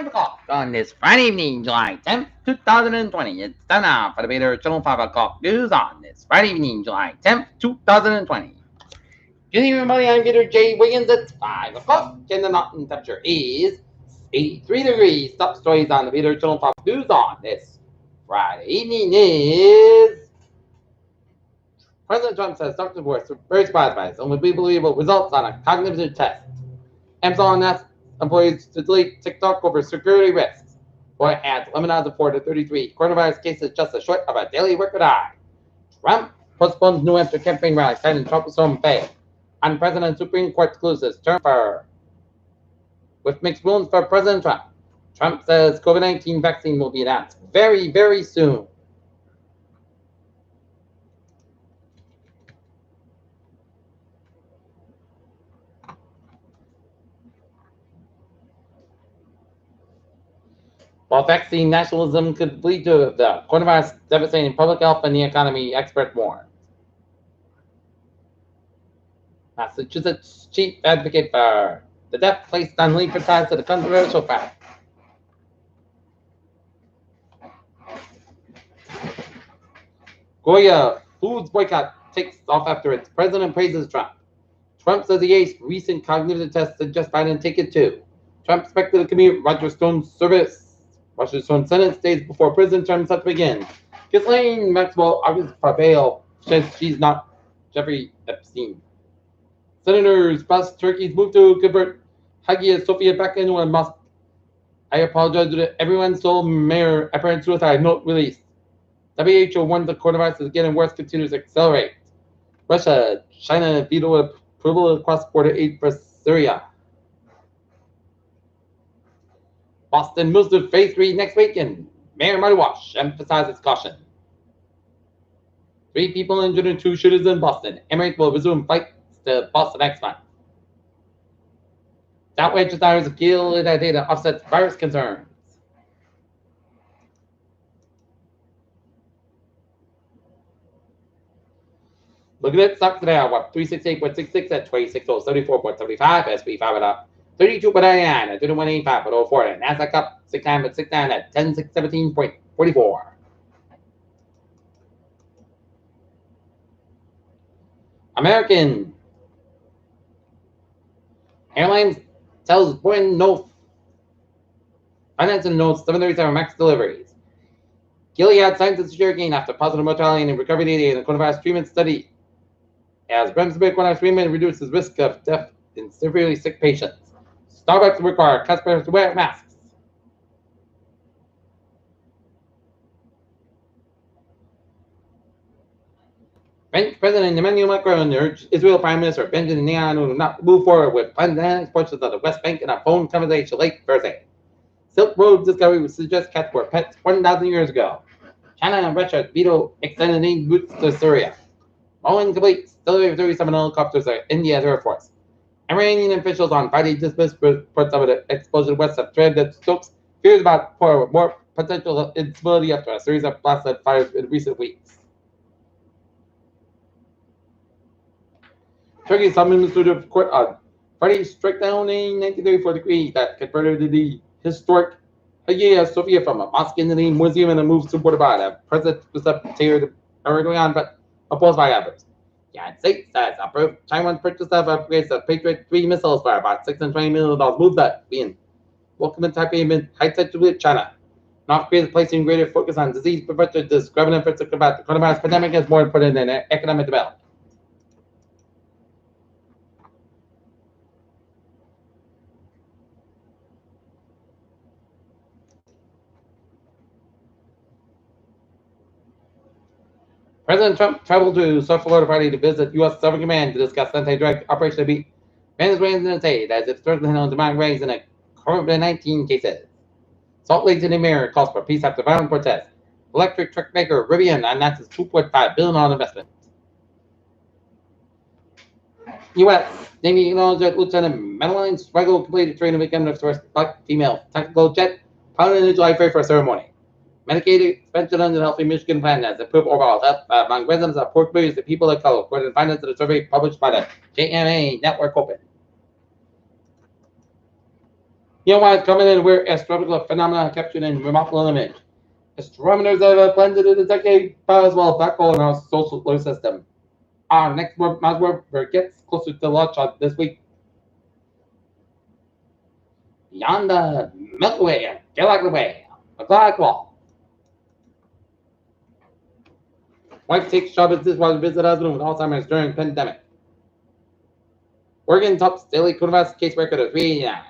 5 o'clock on this Friday evening, July 10th, 2020. It's time now for the Vader Channel 5 o'clock news on this Friday evening, July 10th, 2020. Good evening, everybody. I'm Vader J. Wiggins. It's 5 o'clock, and the mountain temperature is 83 degrees. Top stories on the Vader Channel 5 news on this Friday evening is President Trump says Dr. Boyce was very surprised by his unbelievable results on a cognitive test. Amazon asked employees to delete TikTok over security risks. Boy adds 11,004 to 33 coronavirus cases just as short of a daily record high. Trump postpones New Hampshire campaign rally, citing troublesome pay. On President Supreme Court exclusives term for with mixed rulings for President Trump. Trump says COVID-19 vaccine will be announced very, very soon. While vaccine nationalism could lead to the coronavirus devastating public health and the economy, expert warn. Massachusetts chief advocate for the death placed on leave for ties to the controversial fact. Goya Foods boycott takes off after its president praises Trump. Trump says the ACE recent cognitive test suggests Biden take it too. Trump expected to commute Roger Stone's service. Roger Stone's sentence days before prison term set to begin. Ghislaine Maxwell argues for bail, says she's not Jeffrey Epstein. Senators bust Turkey's move to convert Hagia Sophia back into a mosque. I apologize to everyone. Seoul mayor apparent suicide note released. WHO warns the coronavirus is getting worse, continues to accelerate. Russia, China veto approval of cross-border aid for Syria. Boston moves to phase 3 next week, and Mayor Marty Walsh emphasizes caution. 3 people injured and 2 shooters in Boston. Emirates will resume flights to Boston next month. Outrageous hours of appeal that data offsets virus concerns. Look at it, stocks today are up 368.66 at 26,074.75. SP 5 up 32.99 at 3185.04. Nasdaq up 69.69 at 10617.44. American Airlines tells Boeing no financing notes 737 MAX deliveries. Gilead signs a secure gain after positive mortality and recovery data in the coronavirus treatment study. As Bremsberg coronavirus treatment reduces risk of death in severely sick patients. Starbucks require customers to wear masks. French President Emmanuel Macron urged Israel Prime Minister Benjamin Netanyahu not to move forward with planned portions of the West Bank in a phone conversation late Thursday. Silk Road discovery would suggest cats were pets 1,000 years ago. China and Russia veto extended aid routes to Syria. Boeing completes delivery of 37 helicopters to India's Air Force. Iranian officials on Friday dismissed reports of an explosion west of Tehran that stokes fears about more potential instability after a series of blasted fires in recent weeks. Turkey's administrative court on Friday struck down a 1934 decree that converted the historic Hagia Sophia from a mosque into the museum and a move supported by the President Recep Erdogan, but opposed by others. The United States has approved Taiwan's purchase of upgrades of Patriot 3 missiles for about $620 million. Move that being welcome in Taipei high touch with China. North Korea is placing greater focus on disease prevention, describing efforts to combat the coronavirus pandemic as more important than economic development. President Trump traveled to South Florida Friday to visit U.S. Sovereign Command to discuss anti-drug operation to beat Venezuelan aid as it struggles to handle demand rise in COVID-19 cases. Salt Lake City mayor calls for peace after violent protests. Electric truck maker Rivian announces $2.5 billion investment. U.S. Navy acknowledged that Lieutenant Madeline Swaggle completed training weekend of first black female tactical jet piloted in the July 31st ceremony. Medicaid expansion under the Healthy Michigan Plan has improved overall health among residents of Port Louis and people of color, according to findings of the survey published by the JMA Network Open. You know why it's coming in where astronomical phenomena are captured in remarkable image. Astronomers have blended in the decade as well black hole in our solar system. Our next Mars rover gets closer to launch on this week. Beyond the Milky Way, Galactic Way, a black wall. Wife takes job as this while visit husband with Alzheimer's during pandemic. Oregon tops daily coronavirus case record of 389.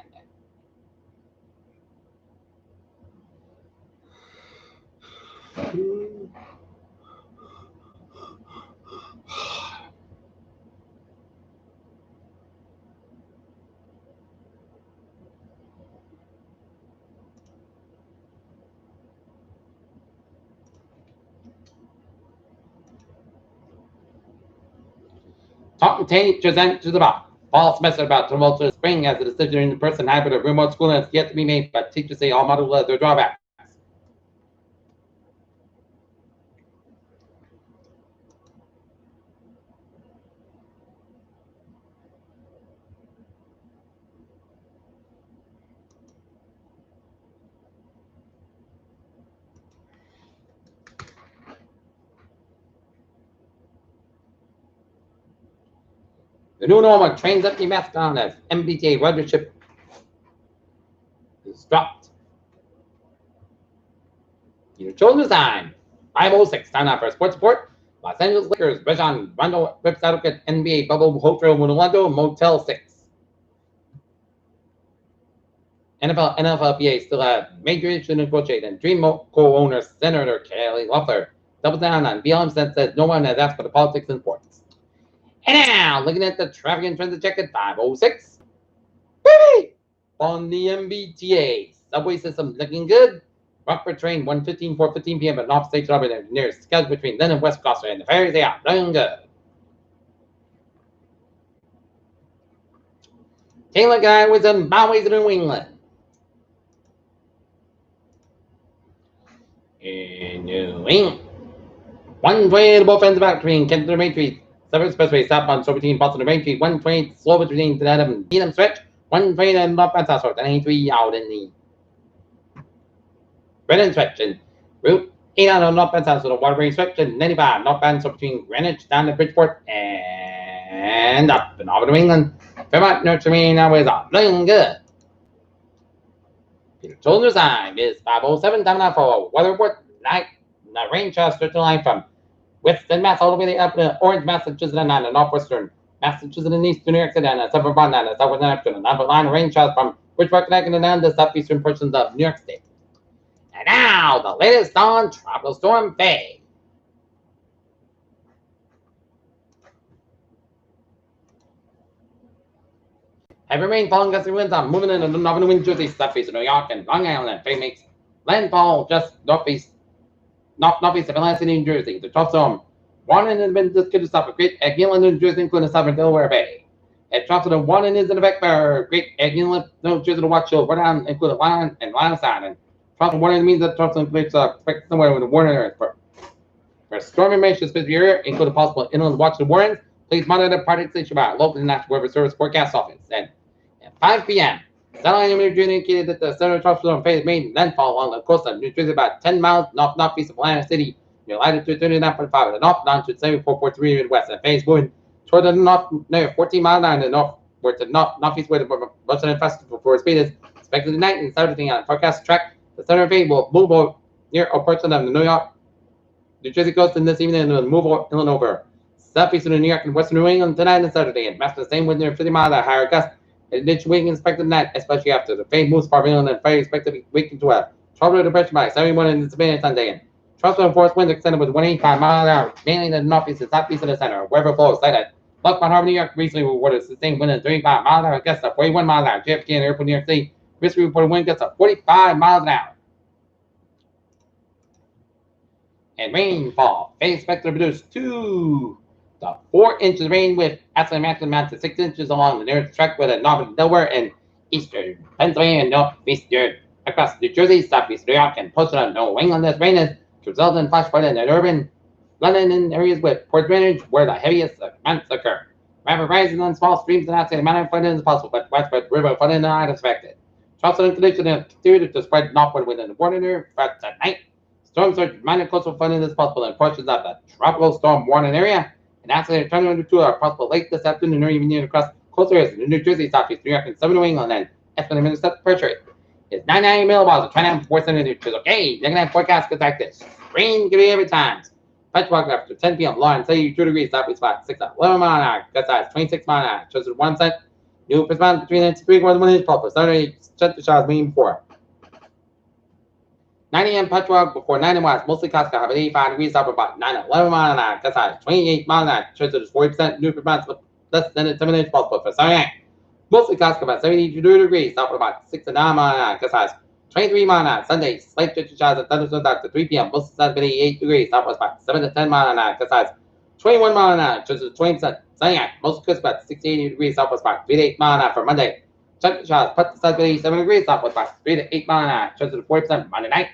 Talking teachers enter the box. False message about tumultuous spring as a decision in the person habit of remote schooling has yet to be made, but teachers say all models have their drawbacks. The new normal trains up the mascot as MBTA ridership is dropped. Your children's time. 5:06 time now for sports report. Los Angeles Lakers, Rajon Rondo whips out at NBA bubble hotel Orlando Motel 6. NFLPA still have major issue to negotiate, and Dream co-owner Senator Kelly Loeffler doubles down on BLM says no one has asked for the politics in sports. And now, looking at the traffic and transit check at 5:06. Whee! On the MBTA, subway system looking good. Rockford train 1:15, 4:15 p.m. at North State Robert and nearest schedule between then and West Crossway, and the ferries they are looking good. Taylor guy was in byways of New England. In New England. 120 to both ends back between Kenton and Main Street. Seventh Expressway southbound so between Boston and Main Street. 120 slow between the Adam Needham stretch. 120 and northbound South Shore. 93 out in the Brennan stretch and Route 8 out on northbound South Shore. Waterbury stretch and 95 northbound so between Greenwich down to Bridgeport and up in Auburn, New England. Fairmont, North Main now is up. Looking good. Peter Children's time is 5:07. Time now for weather report. Night. The rain showers stretch the line from Western Mass all the way up to Orange, Massachusetts, and the northwestern Massachusetts and eastern New York City, and suburban Vermont, and southwestern Neptune, and upper line rain showers from Bridgeport, Connecticut, and down the southeastern portions of New York State. And now, the latest on Tropical Storm Faye. Heavy rain, falling gusty winds are moving into northern New Jersey, southeast of New York, and Long Island. Faye makes landfall just northeast of Atlantic City, New Jersey. The trough storm warning has been discovered to stop a Great Egg Inlet, New Jersey, including southern Delaware Bay. A trough storm warning is in effect for Great Egg Inlet, New Jersey, to watch show we're down, including Line and Line of Sign. And trough storm warning means that trough storm creates expected somewhere with a warning area for storm information specific area, including possible inland watch the warnings. Please monitor the party station by local and national weather service forecast office. And at 5 p.m. Satellite imagery indicated that the center of trough storm phase made landfall along the coast of New Jersey about 10 miles northeast of Atlantic City, near latitude 39.5 in the north, longitude 74.3 in the west, and phase moving toward the north near 14 miles in the northward to northeast where the most of festival for speed is expected tonight and Saturday on the forecast track. The center of phase will move over near a portion of the New Jersey coast in this evening and will move inland over southeastern New York and western New England tonight and Saturday, and match the same with near 50 miles at higher gust. Ditch wind expected tonight, especially after the phase moves far inland and Friday expected to be weakened to a tropical depression by 71 in the Sunday. And tropical force winds extended with 185 miles an hour, mainly in the northeast and southeast of the center. Weather flows like that. Lockport Harbor, New York recently reported sustained wind at 35 miles an hour, gusts of 41 miles an hour. JFK and Airport, New York City recently reported wind gusts of 45 miles an hour. And rainfall. Phase expected to produce 2 to 4 inches of rain with absolute maximum amount to 6 inches along the nearest track with a northern Delaware and eastern Pennsylvania and northeastern across New Jersey, southeast New York, and posted on New England. This rain is to result in flash flooding in urban London and areas with poor drainage where the heaviest amounts occur. Rapid rises in small streams and outside amount of flooding is possible, but widespread river flooding is not expected. Charleston conditions continue to spread northward within the border throughout tonight. Storms are minor coastal flooding is possible in portions of the tropical storm warning area. And accident turning into are possible late this afternoon or evening across coastal areas in New Jersey, Southeast New York, and Southern New England, and estimated intercept pressure rate is 99 millivolts, 29 centimeters. Okay, they're gonna have forecast is like this. Rain can be every time. Patchwork after 10 p.m. Lawrence, 82 degrees, southeast spot, 6 at 11 mile an hour, gust size 26 mile an hour, shows 1%. New response between inch 3 quarters 1 inch pulp. Saturday, shut the shots mean 4. 9 a.m. Patchwork before 9 a.m. West, mostly Casca, have 85 degrees, up about 9 at 11 mile an hour, gust size 28 mile an hour, shows 40%. New response with less than a 7 inch pulp. For Saturday, mostly Casca, about 72 degrees, up about 6 to 9 mile an hour, gust size 23 mile an hour. Sunday, slight church showers and thunderstorms after 3 p.m. Most of 88 degrees, southwest about 7 to 10 mile an hour, gust size 21 mile an hour, church 20%. Sunday night, most coast about 68 degrees, southwest about 3 to 8 mile an hour. For Monday, church showers, put the sun 87 degrees, southwest about 3 to 8 mile an hour, church 40%. Monday night,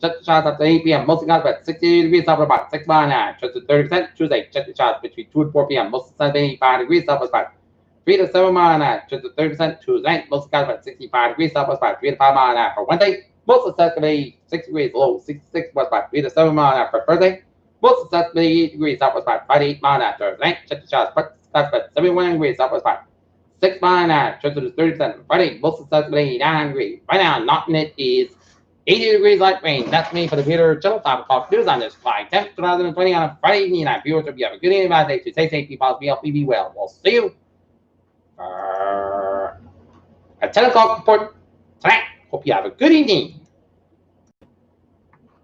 church showers after 8 p.m. Mostly clouds about 68 degrees, southwest about 6 mile an hour, church 30%. Tuesday, church showers between 2 and 4 p.m. Most of the sun 85 degrees, southwest about 3 to 7 mile an hour, church 30%. Tuesday night, most clouds about 65 degrees, southwest about 3 to 5 mile an hour. For Wednesday, most of the sun 6 degrees, low 66, west about 3 to 7 mile an hour. For Thursday, most of the sun 8 degrees, southwest about 5 to 8 mile an hour. Thursday night, check the showers, but clouds about 71 degrees, southwest about 6 mile an hour, church 30%. Friday, most of the sun 89 degrees. Right now, Norton it is 80 degrees light rain. That's me for the Peter Channel 5 o'clock news on this July 10th, 2020 on a Friday evening. I viewers hope you have a good evening, bad day. To stay safe, be positive, be healthy, be well. We'll see you at 10 o'clock report tonight. Hope you have a good evening.